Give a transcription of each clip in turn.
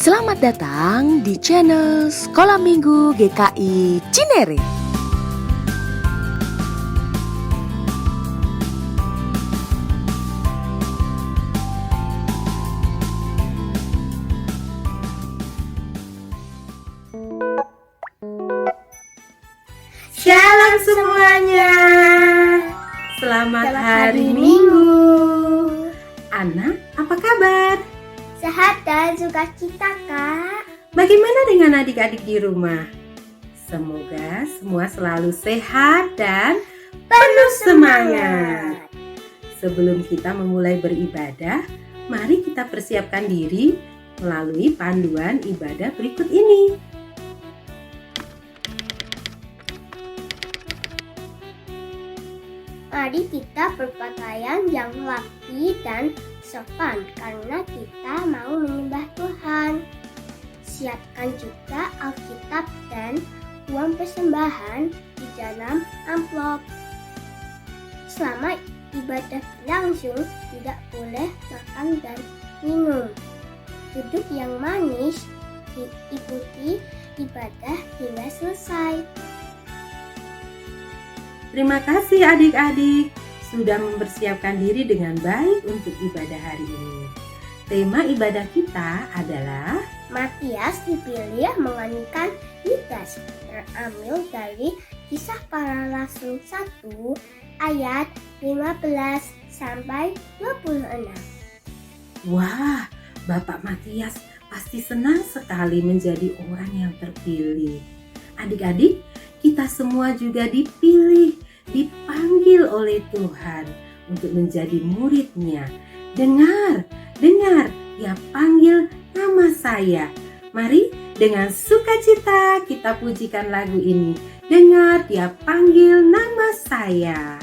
Selamat datang di channel Sekolah Minggu GKI Cinere. Shalom semuanya. Selamat hari Minggu. Anak, apa kabar? Sehat dan sukacita, Kak. Bagaimana dengan adik-adik di rumah? Semoga semua selalu sehat dan penuh semangat. Sebelum kita memulai beribadah, mari kita persiapkan diri melalui panduan ibadah berikut ini. Mari kita berpakaian yang rapi dan sopan karena kita mau menyembah Tuhan. Siapkan juga Alkitab dan uang persembahan di dalam amplop. Selama ibadah berlangsung, tidak boleh makan dan minum. Duduk yang manis, diikuti ibadah hingga selesai. Terima kasih adik-adik sudah mempersiapkan diri dengan baik untuk ibadah hari ini. Tema ibadah kita adalah Matias dipilih menggantikan Yudas, terambil dari Kisah Para Rasul 1 ayat 15 sampai 26. wah, Bapak Matias pasti senang sekali menjadi orang yang terpilih. Adik-adik, kita semua juga dipilih, dipanggil oleh Tuhan untuk menjadi murid-Nya. Dengar, Dia panggil nama saya. Mari dengan sukacita kita pujikan lagu ini. Dengar, Dia panggil nama saya.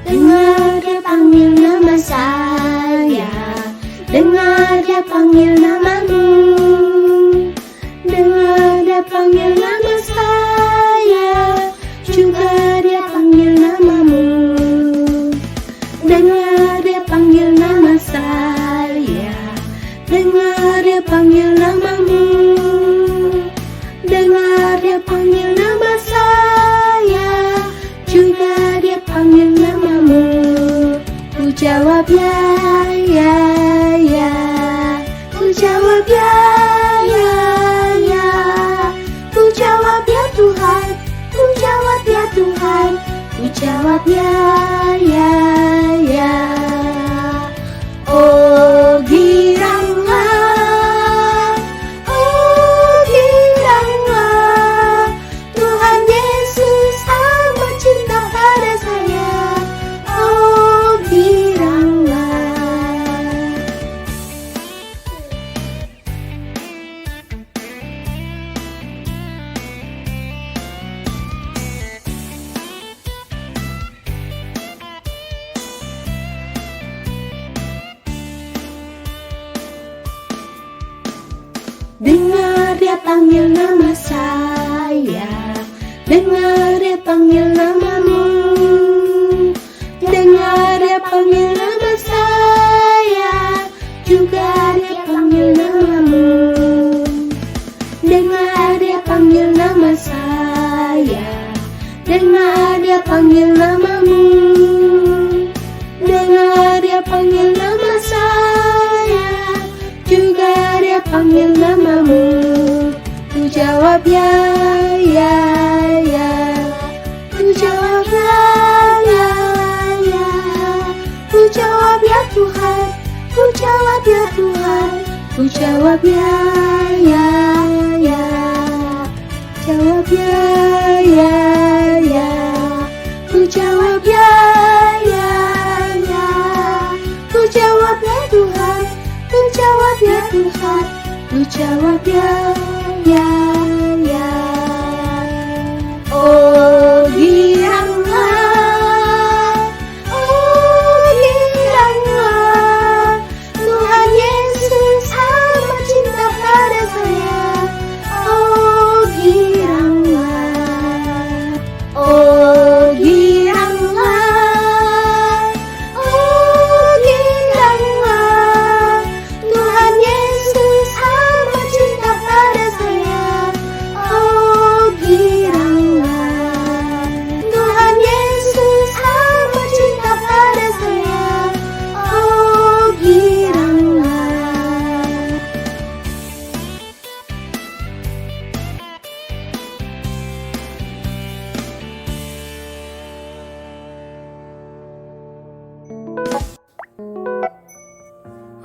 Dengar Dia panggil nama saya, dengar Dia panggil namamu. Dengar Dia panggil nama saya, juga Dia panggil namamu. Dengar Dia panggil nama saya, dengar Dia panggil namamu. Dengar Dia panggil nama saya, juga Dia panggil namamu. Ku jawab ya, ku jawab ya, ku jawab ya Tuhan, ku jawab ya Tuhan, ku jawab ya. Oh giranglah, oh giranglah, Tuhan Yesus amat cinta pada saya. Oh giranglah. Dengar Dia panggil nama saya, dengar Dia panggil namamu. Dengar Dia panggil nama saya, juga Dia panggil namamu. Dengar Dia panggil nama saya, dengar Dia panggil namamu. Dengar Dia panggil nama saya, juga Dia panggil namamu. Ku jawab ya, ku jawab ya, ku jawab ya Tuhan, ku jawab ya Tuhan, ku jawab ya, jawab ya, ku jawab ya, ku jawab ya Tuhan, ku jawab ya Tuhan, ku jawab ya. Oh giranglah, oh giranglah, Tuhan Yesus amat cinta pada saya. Oh giranglah.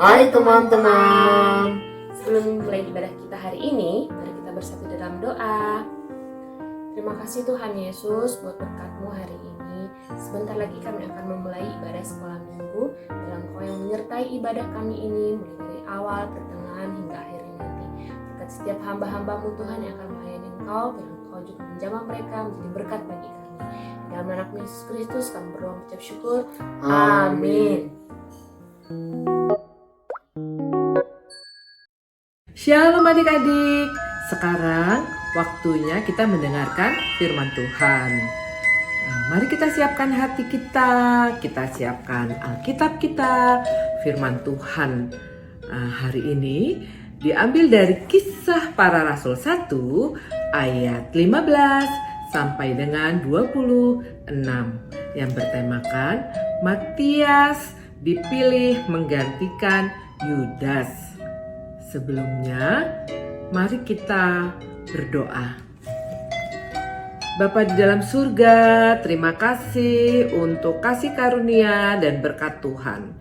Hai teman-teman. Sebelum mulai ibadah kita hari ini, mari kita bersatu dalam doa. Terima kasih Tuhan Yesus buat berkat-Mu hari ini. Sebentar lagi kami akan memulai ibadah sekolah minggu, dan Engkau yang menyertai ibadah kami ini mulai dari awal, pertengahan hingga akhirnya nanti. Berkat setiap hamba-hamba-Mu Tuhan yang akan melayani Engkau, biar Engkau juga menjamah mereka menjadi berkat bagi kami. Dalam nama Yesus Kristus kami berdoa mengucap syukur. Amin. Shalom adik-adik, sekarang waktunya kita mendengarkan firman Tuhan. Nah, mari kita siapkan hati kita siapkan Alkitab kita. Firman Tuhan hari ini diambil dari Kisah Para Rasul 1 ayat 15 sampai dengan 26 yang bertemakan Matias dipilih menggantikan Yudas. Sebelumnya, mari kita berdoa. Bapa di dalam surga, terima kasih untuk kasih karunia dan berkat Tuhan.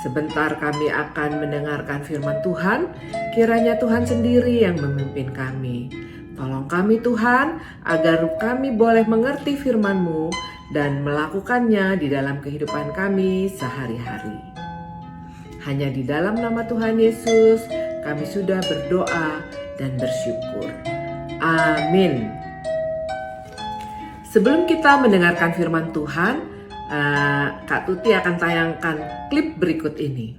Sebentar kami akan mendengarkan firman Tuhan, kiranya Tuhan sendiri yang memimpin kami. Tolong kami Tuhan, agar kami boleh mengerti firman-Mu dan melakukannya di dalam kehidupan kami sehari-hari. Hanya di dalam nama Tuhan Yesus kami sudah berdoa dan bersyukur. Amin. Sebelum kita mendengarkan firman Tuhan, Kak Tuti akan tayangkan klip berikut ini.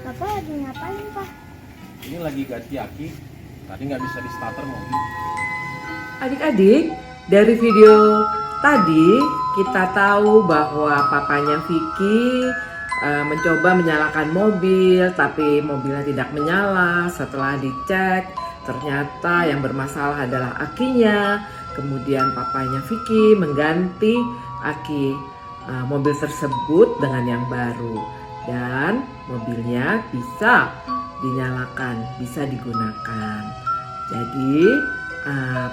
Bapak lagi ngapain, Pak? Ini lagi ganti aki. Tadi nggak bisa di starter mobil. Adik-adik, dari video tadi kita tahu bahwa papanya Vicky mencoba menyalakan mobil, tapi mobilnya tidak menyala. Setelah dicek, ternyata yang bermasalah adalah akinya. Kemudian papanya Vicky mengganti aki mobil tersebut dengan yang baru, dan mobilnya bisa dinyalakan, bisa digunakan. Jadi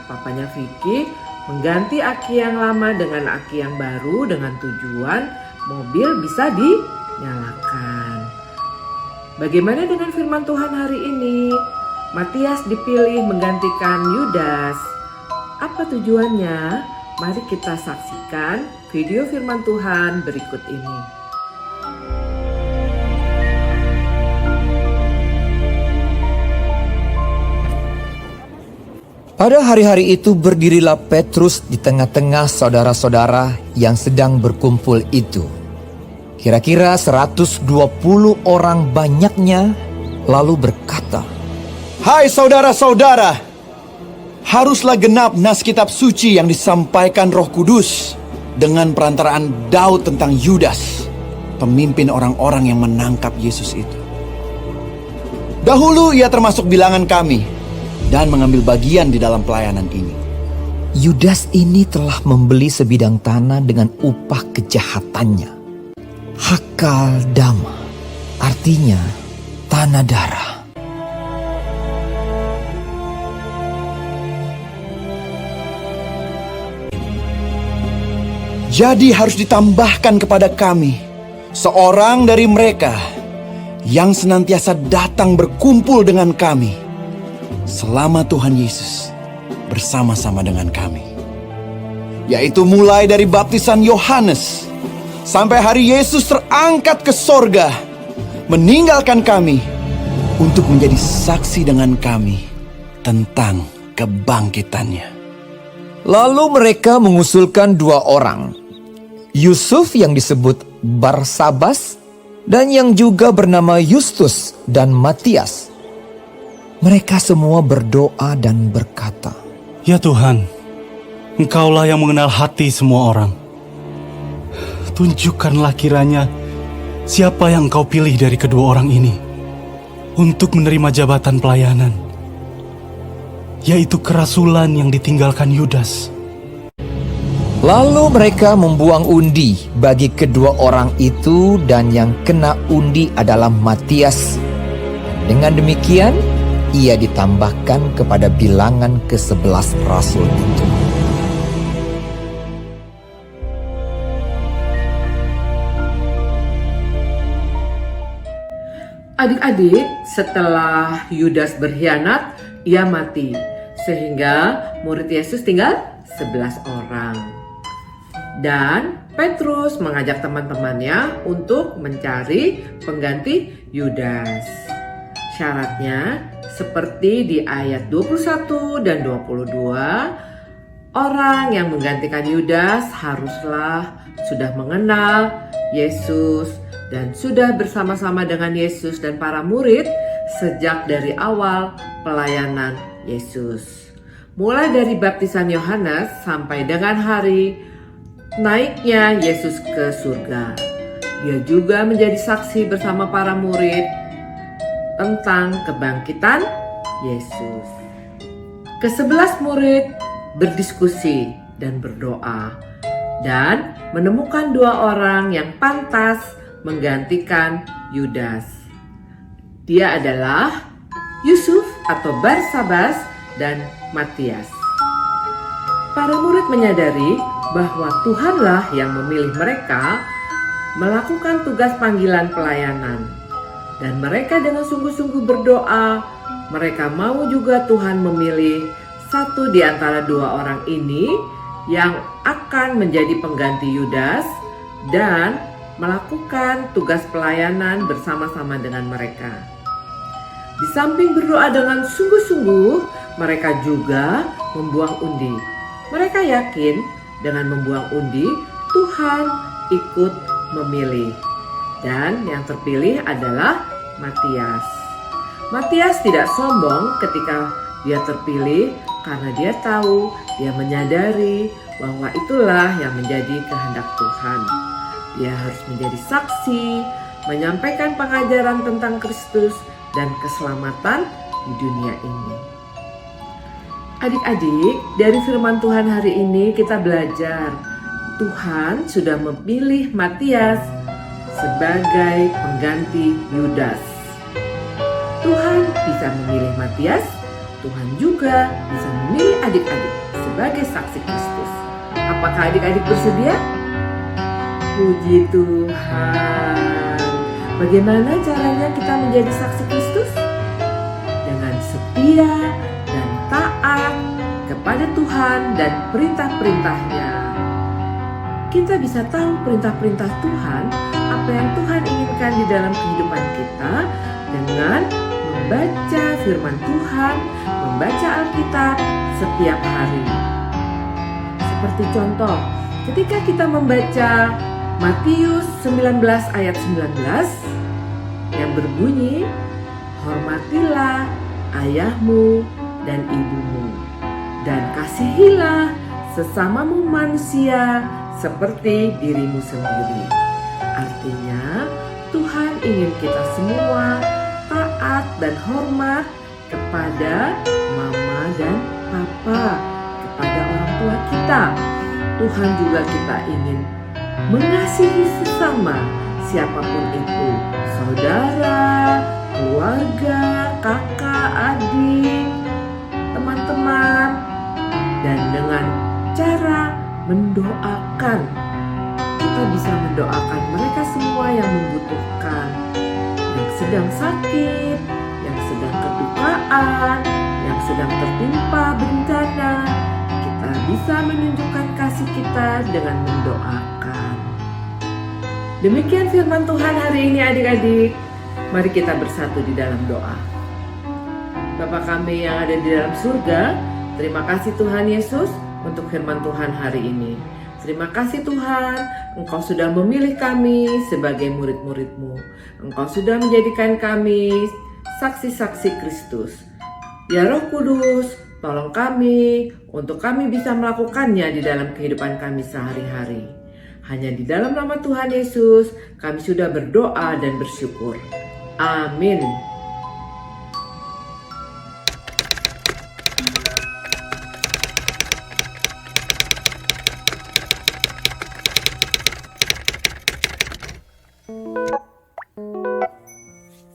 papanya Vicky mengganti aki yang lama dengan aki yang baru dengan tujuan mobil bisa dinyalakan. Bagaimana dengan firman Tuhan hari ini? Matias dipilih menggantikan Yudas. Apa tujuannya? Mari kita saksikan video firman Tuhan berikut ini. Pada hari-hari itu berdirilah Petrus di tengah-tengah saudara-saudara yang sedang berkumpul itu. Kira-kira 120 orang banyaknya, lalu berkata, Hai saudara-saudara, haruslah genap nas kitab suci yang disampaikan Roh Kudus dengan perantaraan Daud tentang Yudas, pemimpin orang-orang yang menangkap Yesus itu. Dahulu ia termasuk bilangan kami dan mengambil bagian di dalam pelayanan ini. Yudas ini telah membeli sebidang tanah dengan upah kejahatannya. Hakal dama, artinya tanah darah. Jadi harus ditambahkan kepada kami seorang dari mereka yang senantiasa datang berkumpul dengan kami selama Tuhan Yesus bersama-sama dengan kami, yaitu mulai dari baptisan Yohanes sampai hari Yesus terangkat ke sorga, meninggalkan kami untuk menjadi saksi dengan kami tentang kebangkitannya. Lalu mereka mengusulkan 2 orang, Yusuf yang disebut Barsabas dan yang juga bernama Justus dan Matias. Mereka semua berdoa dan berkata, Ya Tuhan, Engkaulah yang mengenal hati semua orang. Tunjukkanlah kiranya siapa yang Engkau pilih dari kedua orang ini untuk menerima jabatan pelayanan, yaitu kerasulan yang ditinggalkan Yudas. Lalu mereka membuang undi bagi kedua orang itu, dan yang kena undi adalah Matias. Dengan demikian, ia ditambahkan kepada bilangan ke-11 rasul itu. Adik-adik, setelah Yudas berkhianat, ia mati. Sehingga murid Yesus tinggal 11 orang. Dan Petrus mengajak teman-temannya untuk mencari pengganti Yudas. Syaratnya seperti di ayat 21 dan 22, orang yang menggantikan Yudas haruslah sudah mengenal Yesus dan sudah bersama-sama dengan Yesus dan para murid sejak dari awal pelayanan Yesus. Mulai dari baptisan Yohanes sampai dengan hari naiknya Yesus ke surga. Dia juga menjadi saksi bersama para murid tentang kebangkitan Yesus. Ke-11 murid berdiskusi dan berdoa dan menemukan 2 orang yang pantas menggantikan Yudas. Dia adalah Yusuf atau Barsabas dan Matias. Para murid menyadari bahwa Tuhanlah yang memilih mereka melakukan tugas panggilan pelayanan. Dan mereka dengan sungguh-sungguh berdoa, mereka mau juga Tuhan memilih satu di antara 2 orang ini yang akan menjadi pengganti Yudas dan melakukan tugas pelayanan bersama-sama dengan mereka. Di samping berdoa dengan sungguh-sungguh, mereka juga membuang undi. Mereka yakin dengan membuang undi, Tuhan ikut memilih. Dan yang terpilih adalah Matias. Matias tidak sombong ketika dia terpilih karena dia tahu, dia menyadari bahwa itulah yang menjadi kehendak Tuhan. Dia harus menjadi saksi, menyampaikan pengajaran tentang Kristus dan keselamatan di dunia ini. Adik-adik, dari firman Tuhan hari ini kita belajar Tuhan sudah memilih Matias sebagai pengganti Yudas. Tuhan bisa memilih Matias, Tuhan juga bisa memilih adik-adik sebagai saksi Kristus. Apakah adik-adik bersedia? Puji Tuhan. Bagaimana caranya kita menjadi saksi Kristus? Dengan setia dan taat kepada Tuhan dan perintah-perintahnya. Kita bisa tahu perintah-perintah Tuhan, apa yang Tuhan inginkan di dalam kehidupan kita dengan membaca firman Tuhan, membaca Alkitab setiap hari. Seperti contoh, ketika kita membaca Matius 19 ayat 19 yang berbunyi, hormatilah ayahmu dan ibumu dan kasihilah sesamamu manusia seperti dirimu sendiri. Artinya Tuhan ingin kita semua taat dan hormat kepada mama dan papa, kepada orang tua kita. Tuhan juga kita ingin mengasihi sesama, siapapun itu, saudara, keluarga, kakak, adik, teman-teman, dan dengan cara mendoakan. Kita bisa mendoakan mereka semua yang membutuhkan, yang sedang sakit, yang sedang kedukaan, yang sedang tertimpa bencana. Kita bisa menunjukkan kasih kita dengan mendoakan. Demikian firman Tuhan hari ini adik-adik. Mari kita bersatu di dalam doa. Bapa kami yang ada di dalam surga, terima kasih Tuhan Yesus untuk firman Tuhan hari ini. Terima kasih Tuhan, Engkau sudah memilih kami sebagai murid-murid-Mu. Engkau sudah menjadikan kami saksi-saksi Kristus. Ya Roh Kudus, tolong kami untuk kami bisa melakukannya di dalam kehidupan kami sehari-hari. Hanya di dalam nama Tuhan Yesus kami sudah berdoa dan bersyukur. Amin.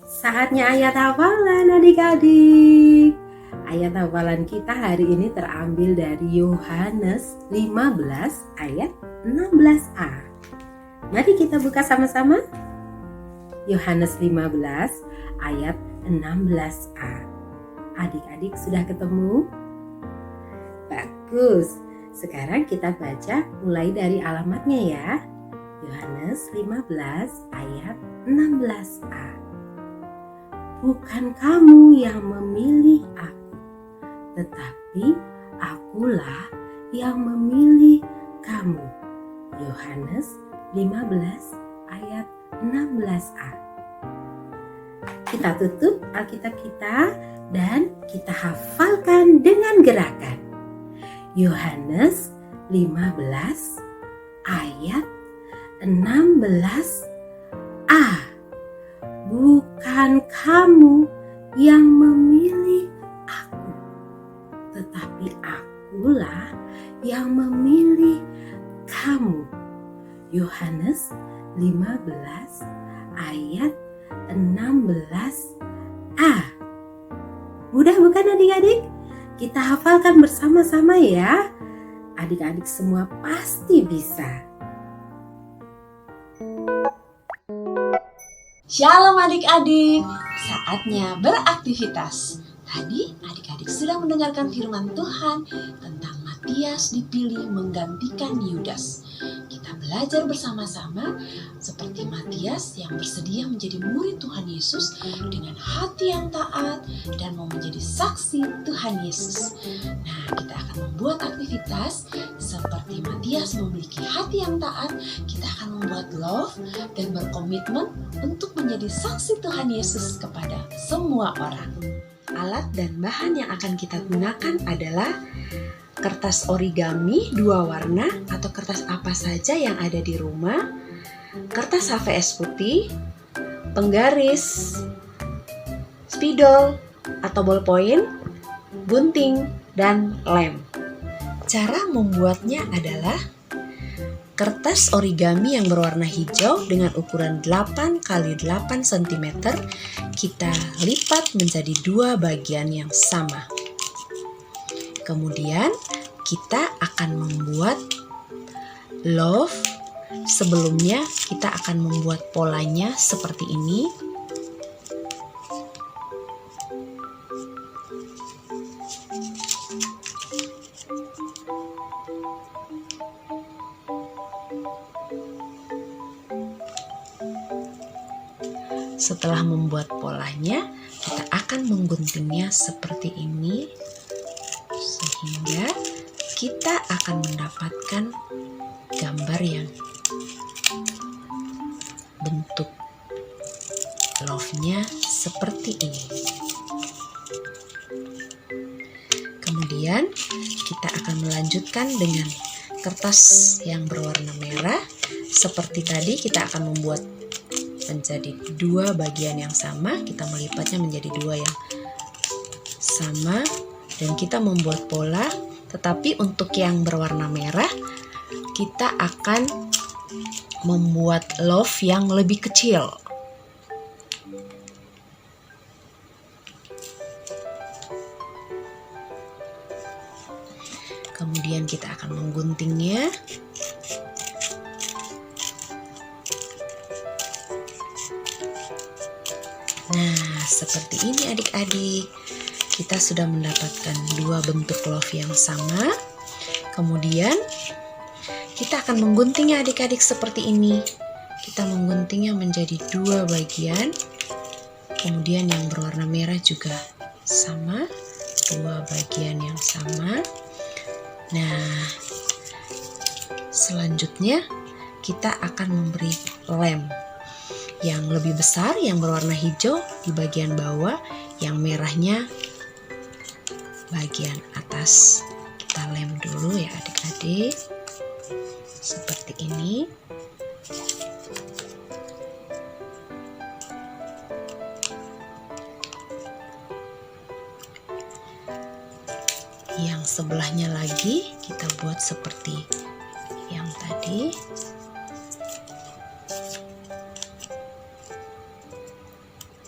Saatnya ayat hafalan adik-adik. Ayat hafalan kita hari ini terambil dari Yohanes 15 ayat 16a. Mari kita buka sama-sama. Yohanes 15 ayat 16a. Adik-adik sudah ketemu? Bagus. Sekarang kita baca mulai dari alamatnya ya. Yohanes 15 ayat 16a. Bukan kamu yang memilih aku, tetapi akulah yang memilih kamu. Yohanes 15 ayat 16a. Kita tutup Alkitab kita dan kita hafalkan dengan gerakan. Yohanes 15 ayat 16a. Bukan kamu yang memilih aku, tetapi akulah yang memilih kamu. Yohanes 15 ayat 16a. Mudah bukan adik-adik? Kita hafalkan bersama-sama ya. Adik-adik semua pasti bisa. Shalom adik-adik, saatnya beraktivitas. Tadi adik-adik sudah mendengarkan firman Tuhan tentang Matias dipilih menggantikan Yudas. Kita belajar bersama-sama seperti Matias yang bersedia menjadi murid Tuhan Yesus dengan hati yang taat dan mau menjadi saksi Tuhan Yesus. Nah, kita akan membuat aktivitas seperti Matias memiliki hati yang taat. Kita akan membuat love dan berkomitmen untuk menjadi saksi Tuhan Yesus kepada semua orang. Alat dan bahan yang akan kita gunakan adalah kertas origami 2 warna atau kertas apa saja yang ada di rumah, kertas HVS putih, penggaris, spidol atau ballpoint, gunting, dan lem. Cara membuatnya adalah kertas origami yang berwarna hijau dengan ukuran 8 x 8 cm kita lipat menjadi 2 bagian yang sama. Kemudian kita akan membuat love. Sebelumnya kita akan membuat polanya seperti ini. Setelah membuat polanya, kita akan mengguntingnya seperti ini, sehingga kita akan mendapatkan gambar yang bentuk love-nya seperti ini. Kemudian kita akan melanjutkan dengan kertas yang berwarna merah. Seperti tadi, kita akan membuat menjadi 2 bagian yang sama. Kita melipatnya menjadi 2 yang sama dan kita membuat pola. Tetapi untuk yang berwarna merah, kita akan membuat love yang lebih kecil. Kemudian kita akan mengguntingnya. Nah, seperti ini adik-adik. Kita sudah mendapatkan 2 bentuk love yang sama. Kemudian kita akan mengguntingnya adik-adik seperti ini. Kita mengguntingnya menjadi 2 bagian. Kemudian yang berwarna merah juga sama, 2 bagian yang sama. Nah, selanjutnya kita akan memberi lem yang lebih besar, yang berwarna hijau di bagian bawah, yang merahnya bagian atas. Kita lem dulu ya adik-adik, seperti ini. Yang sebelahnya lagi kita buat seperti yang tadi.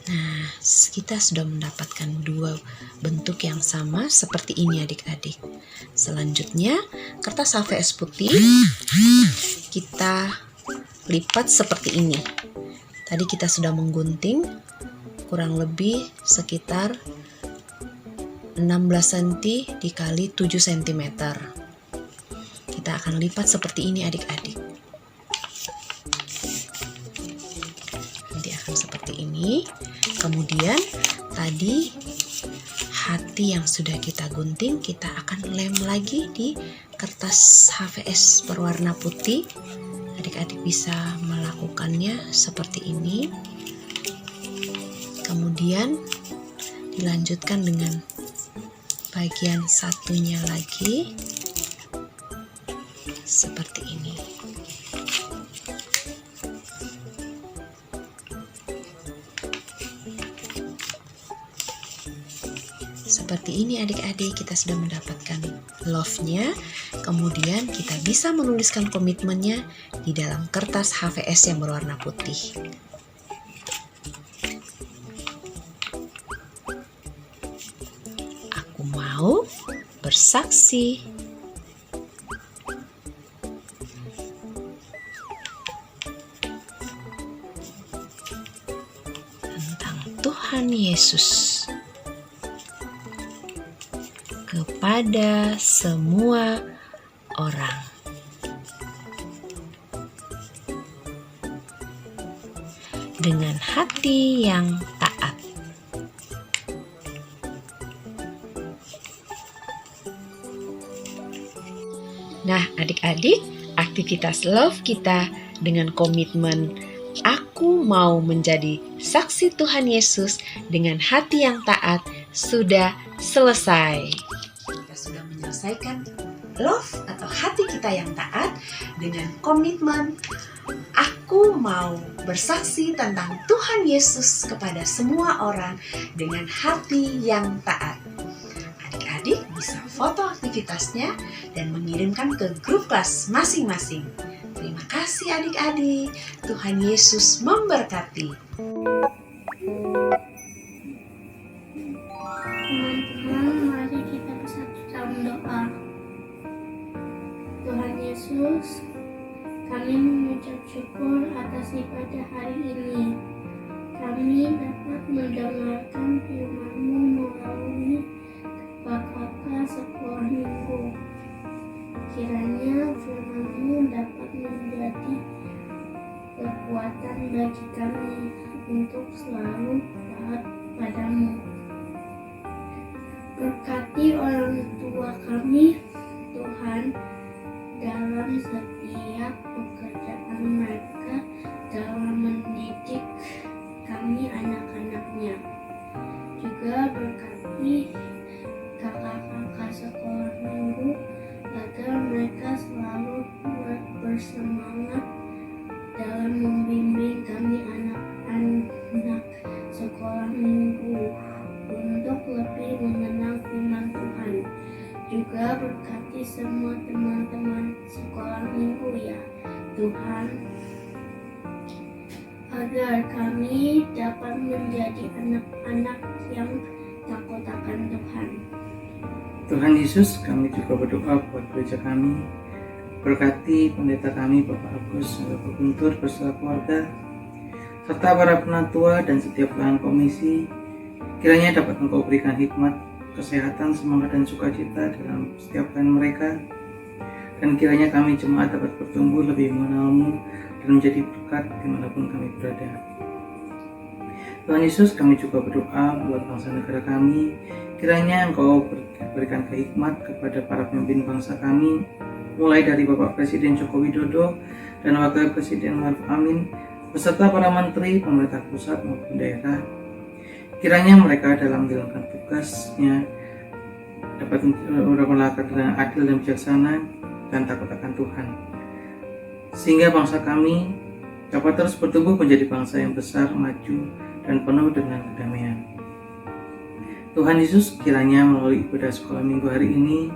Nah, kita sudah mendapatkan 2 bentuk yang sama seperti ini adik-adik. Selanjutnya, kertas HVS putih kita lipat seperti ini. Tadi kita sudah menggunting kurang lebih sekitar 16 cm dikali 7 cm. Kita akan lipat seperti ini adik-adik. Nanti akan seperti ini. Kemudian tadi hati yang sudah kita gunting kita akan lem lagi di kertas HVS berwarna putih. Adik-adik bisa melakukannya seperti ini. Kemudian dilanjutkan dengan bagian satunya lagi seperti ini. Seperti ini adik-adik, kita sudah mendapatkan love-nya. Kemudian kita bisa menuliskan komitmennya di dalam kertas HVS yang berwarna putih. Aku mau bersaksi tentang Tuhan Yesus kepada semua orang. Dengan hati yang taat. Nah, adik-adik, aktivitas love kita dengan komitmen aku mau menjadi saksi Tuhan Yesus dengan hati yang taat sudah selesai. Kita sudah menyelesaikan love atau hati kita yang taat dengan komitmen aku mau bersaksi tentang Tuhan Yesus kepada semua orang dengan hati yang taat. Adik-adik bisa foto aktivitasnya dan mengirimkan ke grup kelas masing-masing. Terima kasih adik-adik. Tuhan Yesus memberkati. Teman-teman, mari kita bersatu dalam doa. Tuhan Yesus, kami mengucap syukur atas ibadah hari ini. Kami dapat mendengarkan firman-Mu melalui kakak-kakak sekolah minggu. Kiranya firman-Mu dapat menjadi kekuatan bagi kami untuk selalu taat padamu. Berkati orang tua kami, Tuhan, dalam setiap pekerjaan mereka dalam mendidik kami anak-anaknya. Juga berkati kakak-kakak sekolah minggu agar mereka selalu bersemangat dalam membimbing kami anak-anak sekolah minggu untuk lebih mengenal firman Tuhan. Juga berkati semua teman-teman sekolah minggu ya Tuhan, agar kami dapat menjadi anak-anak yang takut akan Tuhan. Tuhan Yesus, kami juga berdoa buat gereja kami. Berkati pendeta kami Bapak Agus, Bapak Guntur beserta keluarga, serta para penatua dan setiap pelayan komisi. Kiranya dapat Engkau berikan hikmat, kesehatan, semangat dan sukacita dalam setiap pelayan mereka. Dan kiranya kami jemaat dapat bertumbuh lebih mengenal-Mu dan menjadi berkat dimanapun kami berada. Tuhan Yesus, kami juga berdoa buat bangsa negara kami. Kiranya Engkau berikan kehikmat kepada para pemimpin bangsa kami, mulai dari Bapak Presiden Joko Widodo dan Wakil Presiden Maruf Amin, beserta para menteri, pemerintah pusat maupun daerah. Kiranya mereka dalam menjalankan tugasnya dapat melakukan dengan adil dan bijaksana dan takut akan Tuhan, sehingga bangsa kami dapat terus bertumbuh menjadi bangsa yang besar, maju, dan penuh dengan kedamaian. Tuhan Yesus, kiranya melalui ibadah sekolah minggu hari ini,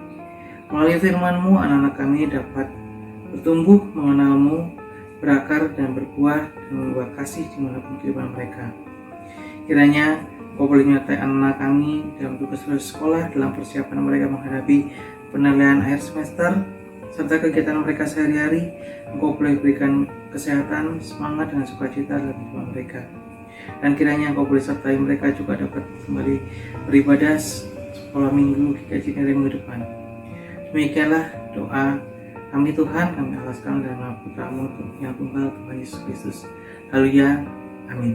melalui firman-Mu, anak-anak kami dapat bertumbuh mengenal-Mu, berakar dan berbuah dan membawa kasih dimanapun kehidupan mereka. Kiranya Kau boleh menyertai anak-anak kami dalam tugas sekolah, dalam persiapan mereka menghadapi penilaian akhir semester, serta kegiatan mereka sehari-hari. Engkau boleh berikan kesehatan, semangat, dan sukacita dalam kehidupan mereka. Dan kiranya Engkau boleh sertai mereka juga dapat kembali beribadah sekolah minggu GKI Cinere minggu depan. Demikianlah doa kami Tuhan, kami alaskan dalam nama Putra-Mu yang tunggal Tuhan Yesus Kristus. Haleluya, amin.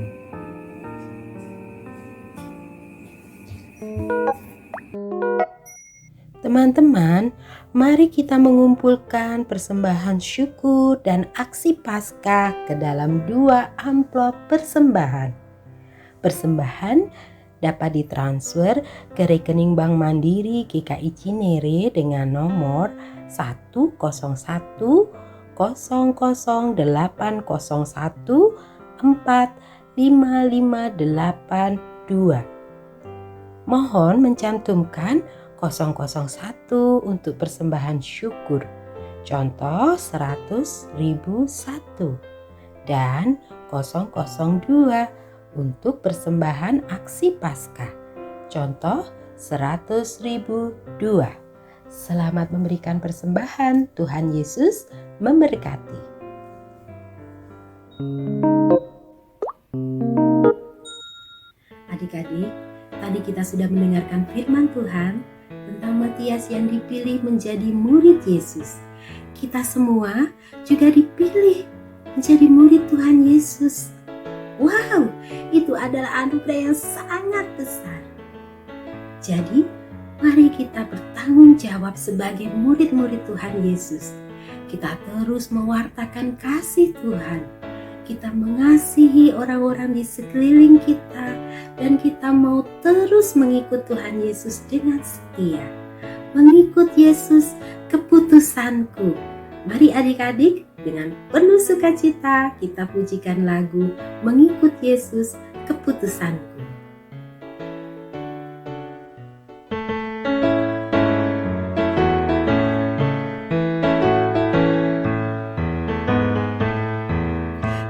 Teman-teman, mari kita mengumpulkan persembahan syukur dan aksi Paskah ke dalam 2 amplop persembahan. Persembahan dapat ditransfer ke rekening Bank Mandiri GKI Cinere dengan nomor 1010010145582. Mohon mencantumkan 001 untuk persembahan syukur, contoh 100.001, dan 002 untuk persembahan aksi Paskah, contoh 100.002. Selamat memberikan persembahan, Tuhan Yesus memberkati. Adik-adik, tadi kita sudah mendengarkan firman Tuhan tentang Matias yang dipilih menjadi murid Yesus. Kita semua juga dipilih menjadi murid Tuhan Yesus. Wow, itu adalah anugerah yang sangat besar. Jadi, mari kita bertanggung jawab sebagai murid-murid Tuhan Yesus. Kita terus mewartakan kasih Tuhan. Kita mengasihi orang-orang di sekeliling kita, dan kita mau terus mengikut Tuhan Yesus dengan setia. Mengikut Yesus, keputusanku. Mari adik-adik, dengan penuh sukacita kita pujikan lagu Mengikut Yesus, Keputusanku.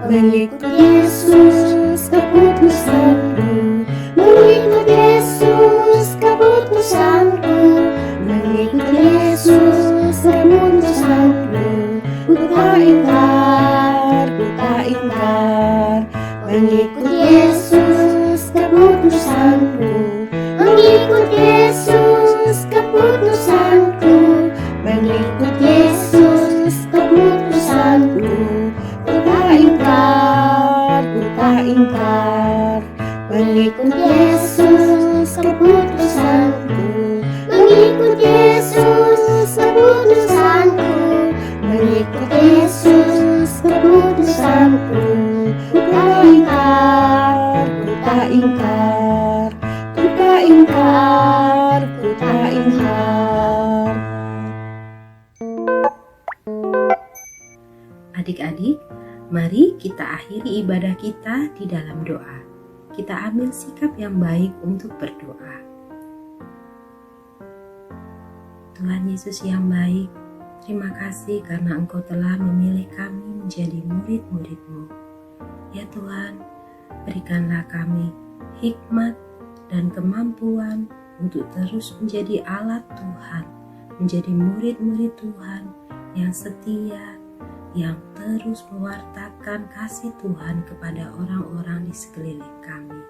Mengikut Yesus, keputusanku. Mengikut Yesus, keputusanku. Mengikut Yesus, keputusanku. Ku tak ingkar, ku tak ingkar. Mengikut Yesus, keputusanku. Mengikut Yesus, keputusanku. Mengikut Yesus, keputusanku. Ku tak ingkar, ku tak ingkar. Mengikut Yesus, keputusanku. Mengikut Yesus, keputusanku. Mengikut Yesus, keputusanku. Ku tak ingkar, ku tak ingkar. Ku tak ingkar, ku tak ingkar. Adik-adik, mari kita akhiri ibadah kita di dalam doa. Kita ambil sikap yang baik untuk berdoa. Tuhan Yesus yang baik, terima kasih karena Engkau telah memilih kami menjadi murid-murid-Mu. Ya Tuhan, berikanlah kami hikmat dan kemampuan untuk terus menjadi alat Tuhan, menjadi murid-murid Tuhan yang setia, yang terus mewartakan kasih Tuhan kepada orang-orang di sekeliling kami.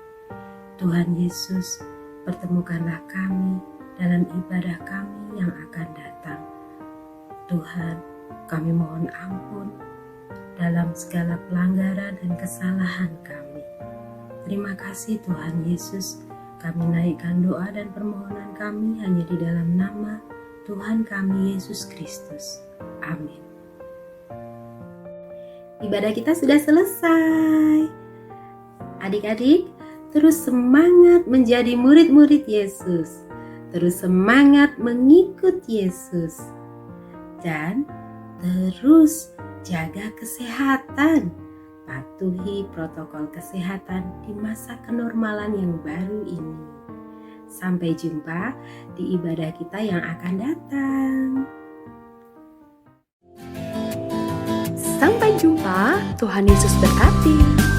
Tuhan Yesus, pertemukanlah kami dalam ibadah kami yang akan datang. Tuhan, kami mohon ampun dalam segala pelanggaran dan kesalahan kami. Terima kasih Tuhan Yesus, kami naikkan doa dan permohonan kami hanya di dalam nama Tuhan kami Yesus Kristus. Amin. Ibadah kita sudah selesai. Adik-adik, terus semangat menjadi murid-murid Yesus. Terus semangat mengikut Yesus. Dan terus jaga kesehatan. Patuhi protokol kesehatan di masa kenormalan yang baru ini. Sampai jumpa di ibadah kita yang akan datang. Sampai jumpa, Tuhan Yesus berkati.